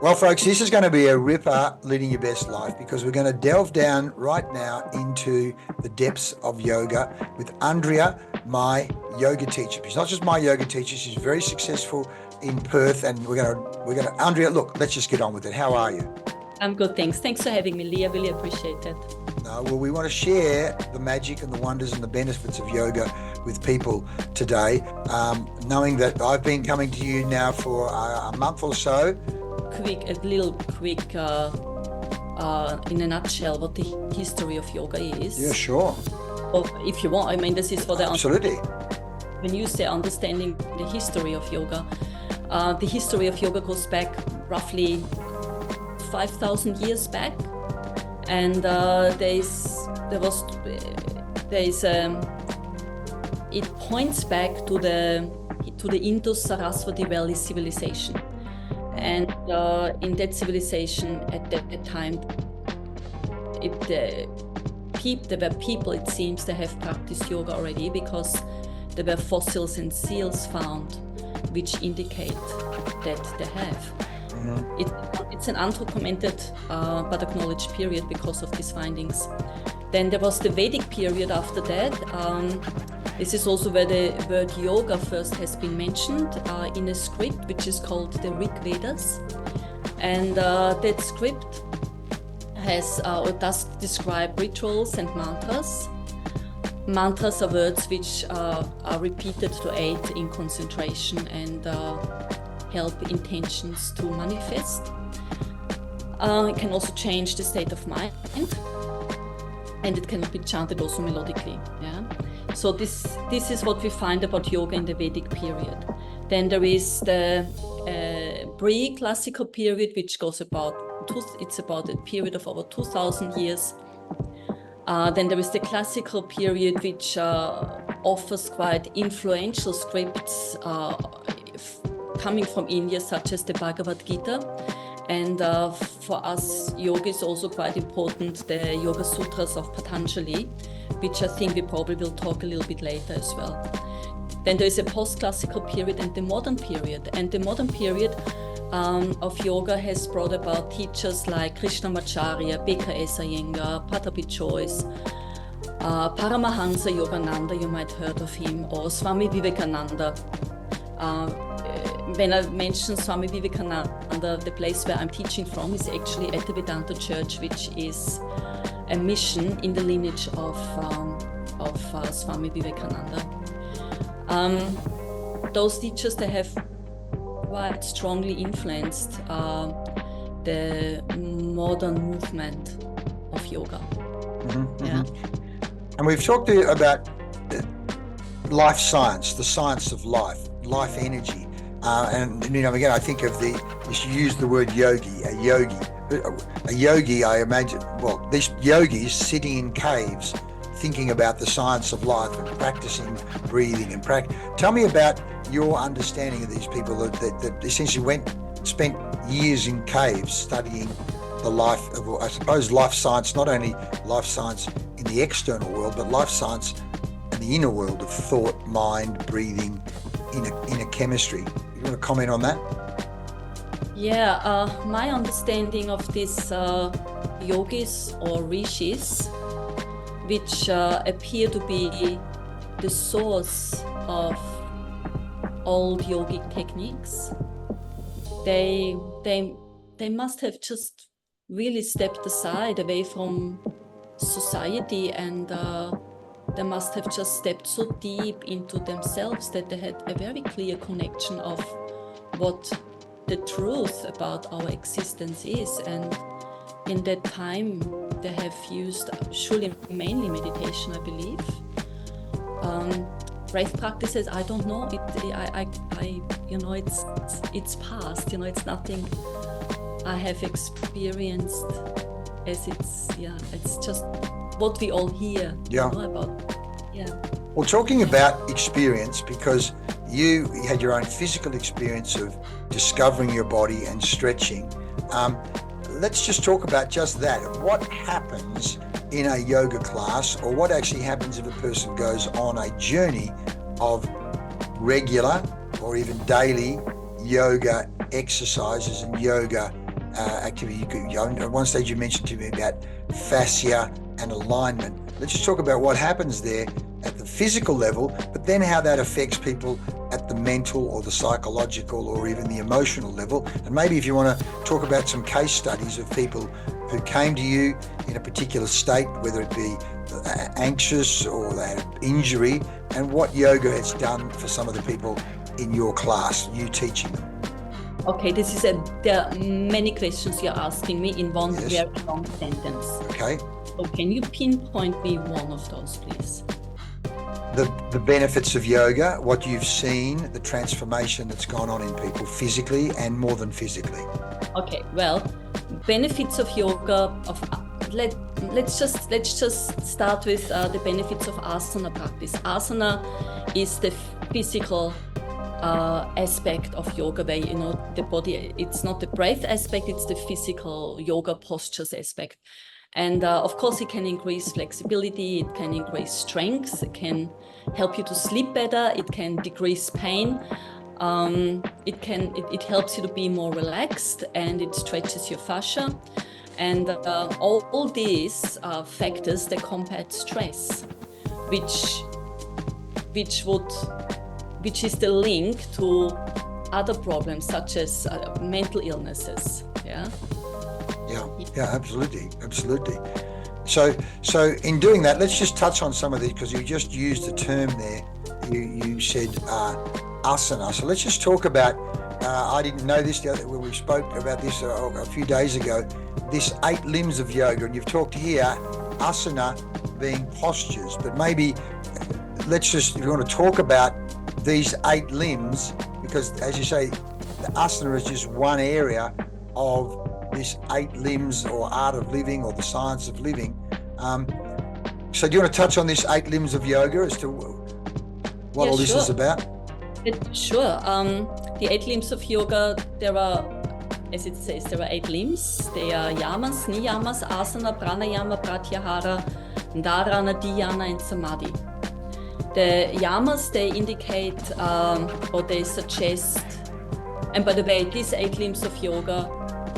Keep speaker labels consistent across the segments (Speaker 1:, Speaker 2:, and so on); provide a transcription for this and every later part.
Speaker 1: Well, folks, this is going to be a ripper leading your best life because we're going to delve down right now into the depths of yoga with Andrea, my yoga teacher. She's not just my yoga teacher; she's very successful in Perth, and we're going to. Andrea, look, let's just get on with it. How are you?
Speaker 2: I'm good, thanks. Thanks for having me, Lee. I really appreciate it.
Speaker 1: Well, we want to share the magic and the wonders and the benefits of yoga with people today, knowing that I've been coming to you now for a month or so.
Speaker 2: A little quick, in a nutshell, what the history of yoga is.
Speaker 1: Yeah, sure.
Speaker 2: Or if you want, I mean, this is for the...
Speaker 1: Absolutely.
Speaker 2: When you say understanding the history of yoga goes back roughly 5,000 years back, and it points back to the Indus Valley civilization. And in that civilization at that time, there were people, it seems, that have practiced yoga already, because there were fossils and seals found which indicate that they have. Mm-hmm. It's an undocumented but acknowledged period because of these findings. Then there was the Vedic period after that. This is also where the word yoga first has been mentioned in a script which is called the Rig Vedas. And that script does describe rituals and mantras. Mantras are words which are repeated to aid in concentration and help intentions to manifest. It can also change the state of mind, and it can be chanted also melodically. Yeah. So this is what we find about yoga in the Vedic period. Then there is the pre-classical period, which goes it's about a period of over 2,000 years. Then there is the classical period, which offers quite influential scripts coming from India, such as the Bhagavad Gita. And for us, yoga is also quite important, the Yoga Sutras of Patanjali, which I think we probably will talk a little bit later as well. Then there is a post-classical period and the modern period. And the modern period of yoga has brought about teachers like Krishnamacharya, B.K.S. Iyengar, Pattabhi Jois, Paramahansa Yogananda, you might have heard of him, or Swami Vivekananda. When I mention Swami Vivekananda, the place where I'm teaching from is actually at the Vedanta Church, which is a mission in the lineage of Swami Vivekananda. Those teachers, they have quite strongly influenced the modern movement of yoga.
Speaker 1: Mm-hmm,
Speaker 2: yeah.
Speaker 1: Mm-hmm. And we've talked about life science, the science of life energy. And again, I think of you use the word yogi, a yogi, I imagine, well, these yogis sitting in caves, thinking about the science of life and practicing breathing and Tell me about your understanding of these people that essentially spent years in caves studying the life of, I suppose, life science, not only life science in the external world, but life science in the inner world of thought, mind, breathing, inner chemistry. You want to comment on that?
Speaker 2: Yeah, my understanding of these yogis or rishis, which appear to be the source of old yogic techniques, they must have just really stepped aside away from society, and they must have just stepped so deep into themselves that they had a very clear connection of what the truth about our existence is. And in that time, they have used surely mainly meditation, I believe. Breath practices, I don't know. It's past. It's nothing I have experienced as it's just what we all hear about. Yeah.
Speaker 1: Well, talking about experience, because you had your own physical experience of discovering your body and stretching. Let's just talk about just that. What happens in a yoga class, or what actually happens if a person goes on a journey of regular or even daily yoga exercises and yoga activity. At one stage you mentioned to me about fascia and alignment. Let's just talk about what happens there at the physical level, but then how that affects people at the mental or the psychological or even the emotional level. And maybe if you want to talk about some case studies of people who came to you in a particular state, whether it be anxious or they had an injury, and what yoga has done for some of the people in your class, you teaching them.
Speaker 2: Okay, there are many questions you're asking me in one very long sentence.
Speaker 1: Okay.
Speaker 2: So can you pinpoint me one of those, please?
Speaker 1: The benefits of yoga, what you've seen, the transformation that's gone on in people physically and more than physically.
Speaker 2: Okay, well, benefits of yoga, let's just start with the benefits of asana practice. Asana is the physical aspect of yoga, where the body, it's not the breath aspect, it's the physical yoga postures aspect. And of course, it can increase flexibility, it can increase strength, it can help you to sleep better, it can decrease pain, it helps you to be more relaxed, and it stretches your fascia. And all these factors, they combat stress, which is the link to other problems such as mental illnesses.
Speaker 1: Yeah, absolutely. So in doing that, let's just touch on some of these, because you just used the term there. You said asana. So let's just talk about, I didn't know this when we spoke about this a few days ago, this 8 limbs of yoga, and you've talked here, asana being postures, but maybe let's just, if you want to talk about these 8 limbs, because as you say, the asana is just one area of this 8 limbs or art of living or the science of living. So do you want to touch on this 8 limbs of yoga as to what all this is about?
Speaker 2: Sure. The 8 limbs of yoga, there are, as it says, there are 8 limbs. They are yamas, niyamas, asana, pranayama, pratyahara, dharana, dhyana, and samadhi. The yamas, they indicate or they suggest, and by the way, these 8 limbs of yoga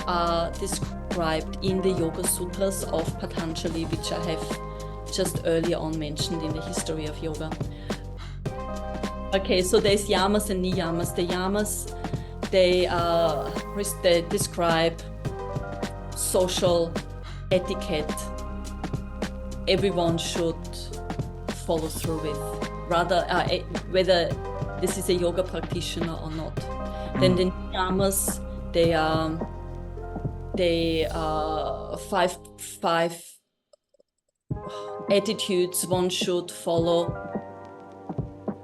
Speaker 2: are described in the Yoga Sutras of Patanjali, which I have just earlier on mentioned in the history of yoga. Okay, so there's yamas and niyamas. The yamas, they describe social etiquette everyone should follow through with, rather whether this is a yoga practitioner or not. Then the niyamas, they are five attitudes one should follow.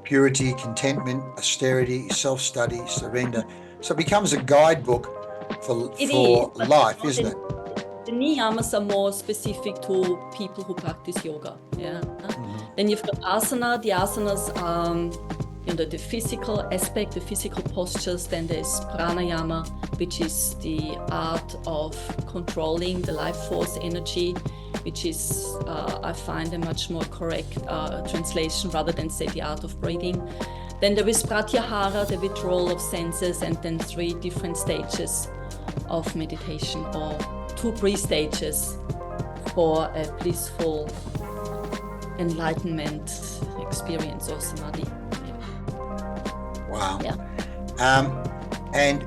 Speaker 1: Purity, contentment, austerity, self-study, surrender. So it becomes a guidebook for life, isn't it?
Speaker 2: The niyamas are more specific to people who practice yoga. Yeah. Then you've got asana. The asanas are the physical aspect, the physical postures. Then there's pranayama, which is the art of controlling the life force energy, which is, I find, a much more correct translation rather than say the art of breathing. Then there is pratyahara, the withdrawal of senses, and then 3 different stages of meditation, or 2 pre-stages for a blissful enlightenment experience, or samadhi.
Speaker 1: Wow.
Speaker 2: Yeah.
Speaker 1: And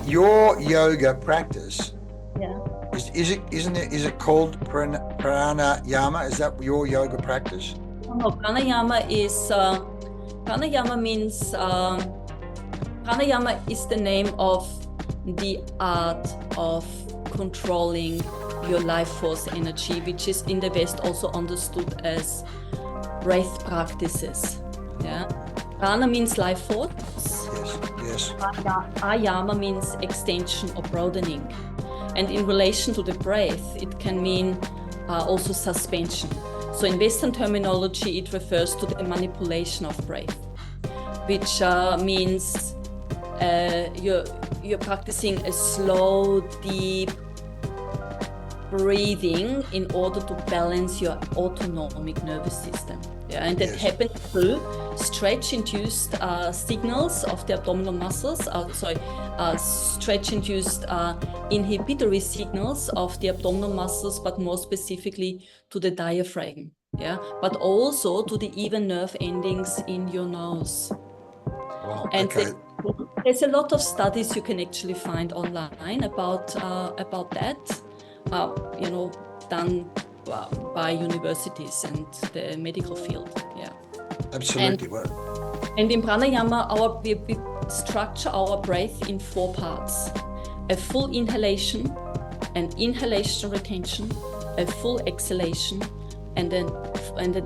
Speaker 1: your yoga practice,
Speaker 2: Yeah.
Speaker 1: is it called pranayama? Is that your yoga practice?
Speaker 2: No, pranayama is pranayama means pranayama is the name of the art of controlling your life force energy, which is in the West also understood as breath practices. Yeah. Prana means life force.
Speaker 1: Yes.
Speaker 2: Ayama means extension or broadening. And in relation to the breath, it can mean also suspension. So in Western terminology, it refers to the manipulation of breath, which means you're practicing a slow, deep breathing in order to balance your autonomic nervous system. Yeah, and that happens through stretch-induced signals of the abdominal muscles. Stretch-induced inhibitory signals of the abdominal muscles, but more specifically to the diaphragm. Yeah, but also to the even nerve endings in your nose.
Speaker 1: Wow.
Speaker 2: And
Speaker 1: Okay.
Speaker 2: there's a lot of studies you can actually find online about that, done by universities and the medical field. Yeah,
Speaker 1: Absolutely.
Speaker 2: And in pranayama, we structure our breath in 4 parts: a full inhalation, an inhalation retention, a full exhalation, and an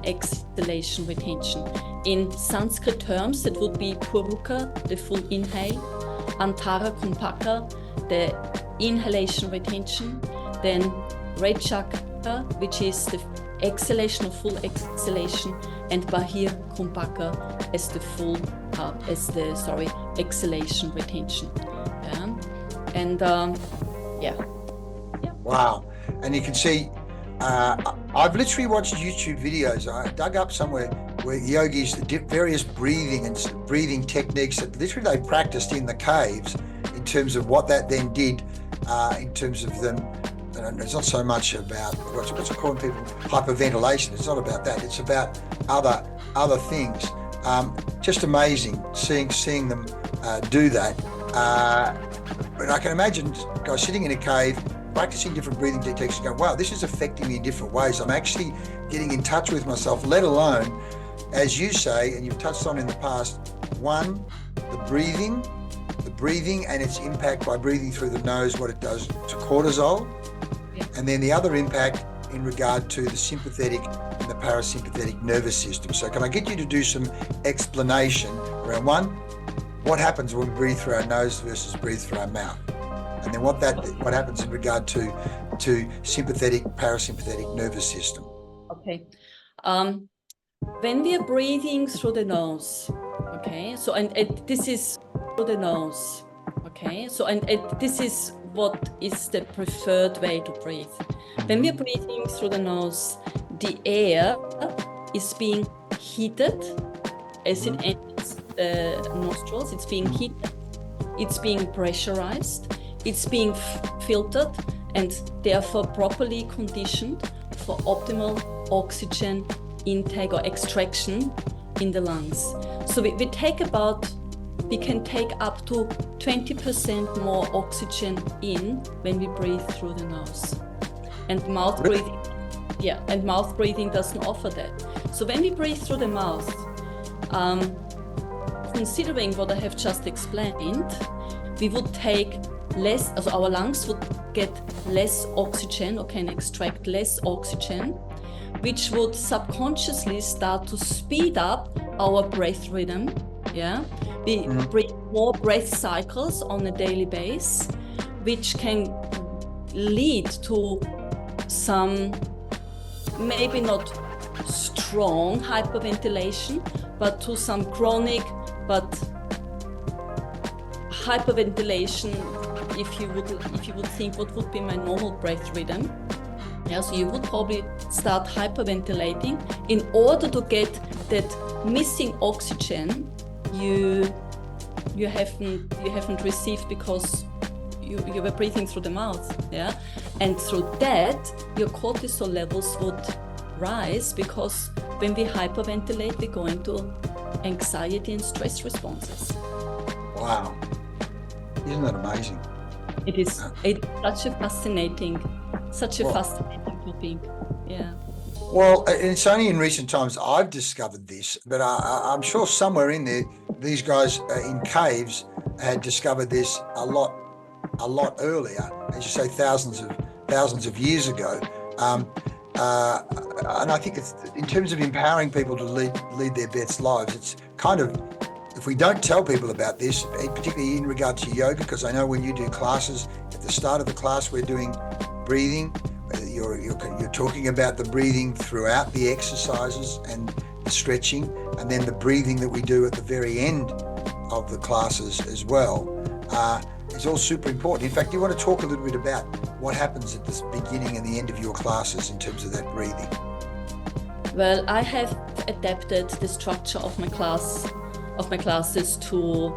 Speaker 2: exhalation retention. In Sanskrit terms, that would be Purukha, the full inhale, Antara Kumpaka, the inhalation retention, then Rechaka, which is the exhalation or full exhalation, and Bahir Kumpaka as the exhalation retention.
Speaker 1: Wow. And you can see, I've literally watched YouTube videos. I dug up somewhere where yogis did various breathing techniques that literally they practiced in the caves, in terms of what that then did, in terms of them. And it's not so much about what's it called, people, hyperventilation. It's not about that. It's about other things. Just amazing seeing them do that. But I can imagine guys sitting in a cave, practicing different breathing techniques and go, wow, this is affecting me in different ways. I'm actually getting in touch with myself, let alone, as you say, and you've touched on in the past, one, the breathing and its impact by breathing through the nose, what it does to cortisol. Yeah. And then the other impact in regard to the sympathetic and the parasympathetic nervous system. So can I get you to do some explanation around, one, what happens when we breathe through our nose versus breathe through our mouth? And then what happens in regard to sympathetic, parasympathetic nervous system?
Speaker 2: Okay. When we are breathing through the nose, okay, so and this is through the nose, okay, so and this is what is the preferred way to breathe. When we are breathing through the nose, the air is being heated as it enters the nostrils. It's being heated, it's being pressurized, it's being filtered, and therefore properly conditioned for optimal oxygen intake or extraction in the lungs. So we can take up to 20% more oxygen in when we breathe through the nose. And mouth breathing doesn't offer that. So when we breathe through the mouth, considering what I have just explained, we would take less, so our lungs would get less oxygen or can extract less oxygen, which would subconsciously start to speed up our breath rhythm. Yeah, we breathe more breath cycles on a daily basis, which can lead to some, maybe not strong hyperventilation, but to some chronic but hyperventilation. If you would think what would be my normal breath rhythm, yeah, so you would probably start hyperventilating in order to get that missing oxygen you haven't received because you were breathing through the mouth, yeah, and through that your cortisol levels would rise, because when we hyperventilate we go into anxiety and stress responses.
Speaker 1: Wow, isn't that amazing?
Speaker 2: It is. It's such a fascinating topic. Yeah.
Speaker 1: Well, it's only in recent times I've discovered this, but I'm sure somewhere in there, these guys in caves had discovered this a lot earlier, as you say, thousands of years ago. And I think it's, in terms of empowering people to lead their best lives, it's kind of, if we don't tell people about this, particularly in regard to yoga, because I know when you do classes, at the start of the class we're doing breathing. You're talking about the breathing throughout the exercises and the stretching, and then the breathing that we do at the very end of the classes as well. It's all super important. In fact, you want to talk a little bit about what happens at the beginning and the end of your classes in terms of that breathing?
Speaker 2: Well, I have adapted the structure of my classes to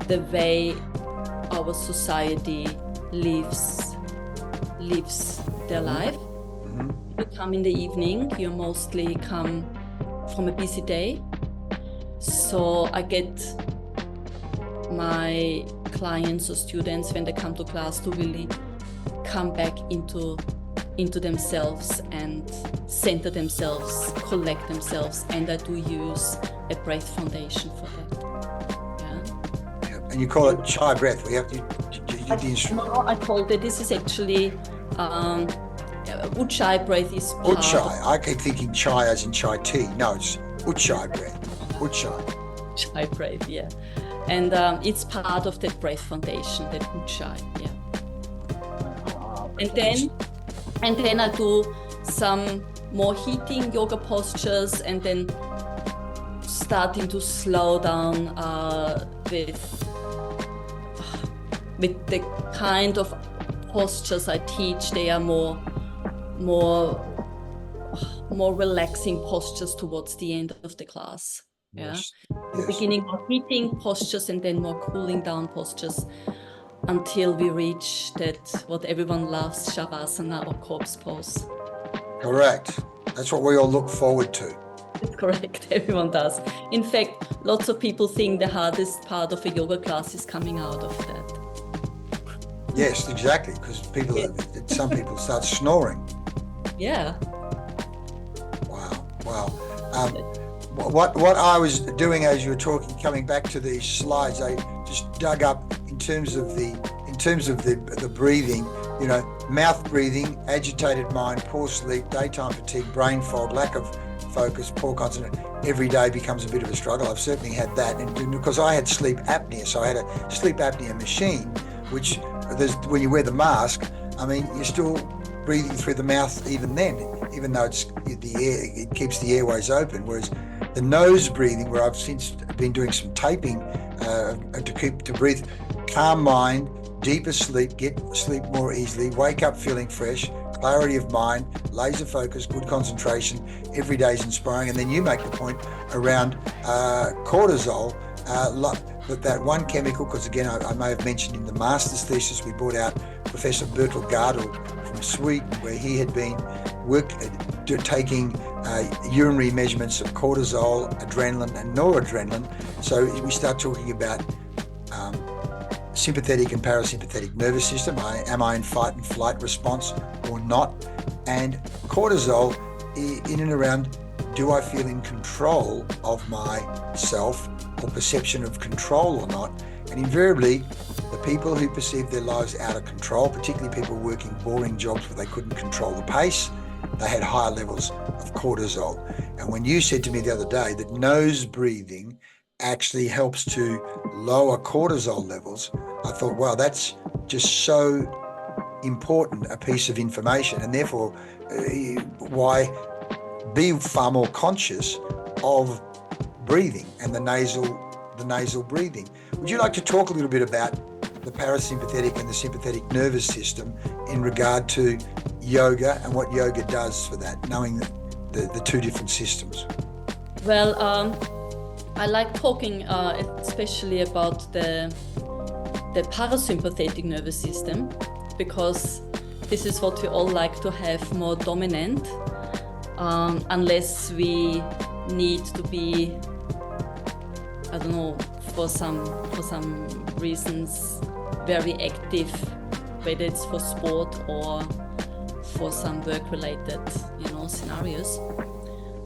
Speaker 2: the way our society lives their life. You come in the evening, you mostly come from a busy day. So I get my clients or students, when they come to class, to really come back into themselves and center themselves, collect themselves, and I do use a breath foundation for that.
Speaker 1: Yeah. And you call it chai breath. We have to do the instrument.
Speaker 2: No, I called it. This is actually Ujjayi breath is part
Speaker 1: Ujjayi. I keep thinking chai as in chai tea. No, it's Ujjayi breath. Ujjayi.
Speaker 2: Chai breath, yeah. And it's part of that breath foundation, that Ujjayi, yeah. And then I do some more heating yoga postures, and then starting to slow down with the kind of postures I teach. They are more relaxing postures towards the end of the class.
Speaker 1: Yes.
Speaker 2: Yeah. In the beginning, more heating postures, and then more cooling down postures, until we reach that what everyone loves, Shavasana or corpse pose.
Speaker 1: Correct. That's what we all look forward to.
Speaker 2: That's correct. Everyone does. In fact, lots of people think the hardest part of a yoga class is coming out of that.
Speaker 1: Yes, exactly. Because some people start snoring.
Speaker 2: Yeah.
Speaker 1: Wow. What I was doing as you were talking, coming back to these slides, I just dug up in terms of the breathing, mouth breathing, agitated mind, poor sleep, daytime fatigue, brain fog, lack of focus, poor concentration. Every day becomes a bit of a struggle. I've certainly had that, and because I had sleep apnea, so I had a sleep apnea machine, which when you wear the mask, I mean, you're still breathing through the mouth even then, even though it keeps the airways open. Whereas the nose breathing, where I've since been doing some taping to breathe, calm mind, deeper sleep, get sleep more easily, wake up feeling fresh, clarity of mind, laser focus, good concentration. Every day is inspiring. And then you make the point around cortisol, that one chemical, because again, I may have mentioned in the master's thesis, we brought out Professor Bertil Gardell from Sweden, where he had been taking urinary measurements of cortisol, adrenaline and noradrenaline. So we start talking about sympathetic and parasympathetic nervous system. Am I in fight and flight response or not? And cortisol in and around, do I feel in control of myself, or perception of control or not? And invariably, the people who perceive their lives out of control, particularly people working boring jobs where they couldn't control the pace, they had higher levels of cortisol. And when you said to me the other day that nose breathing actually helps to lower cortisol levels, I thought, wow, that's just so important a piece of information, and therefore why be far more conscious of breathing and the nasal breathing. Would you like to talk a little bit about the parasympathetic and the sympathetic nervous system in regard to yoga and what yoga does for that, knowing the two different systems?
Speaker 2: Well, I like talking especially about the parasympathetic nervous system, because this is what we all like to have more dominant, unless we need to be, I don't know, for some reasons very active, whether it's for sport or for some work-related, scenarios.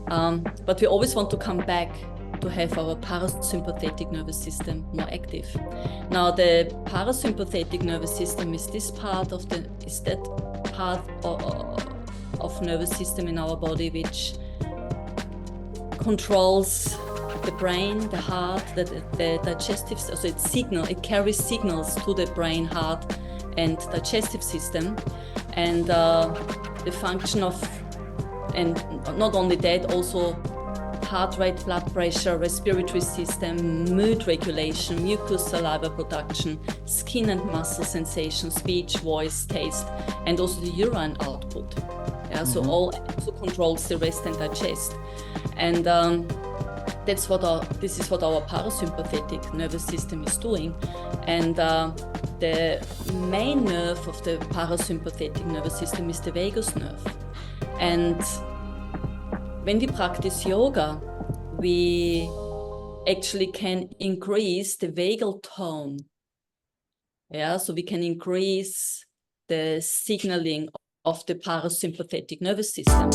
Speaker 2: But we always want to come back to have our parasympathetic nervous system more active. Now, the parasympathetic nervous system is that part of nervous system in our body which controls the brain, the heart, the digestive. So it carries signals to the brain, heart, and digestive system, and the function of, and not only that, also heart rate, blood pressure, respiratory system, mood regulation, mucus, saliva production, skin and muscle sensation, speech, voice, taste, and also the urine output. Yeah, so all also controls the rest and digest, and this is what our parasympathetic nervous system is doing, and the main nerve of the parasympathetic nervous system is the vagus nerve, and when we practice yoga, we actually can increase the vagal tone. Yeah, so we can increase the signaling of the parasympathetic nervous system.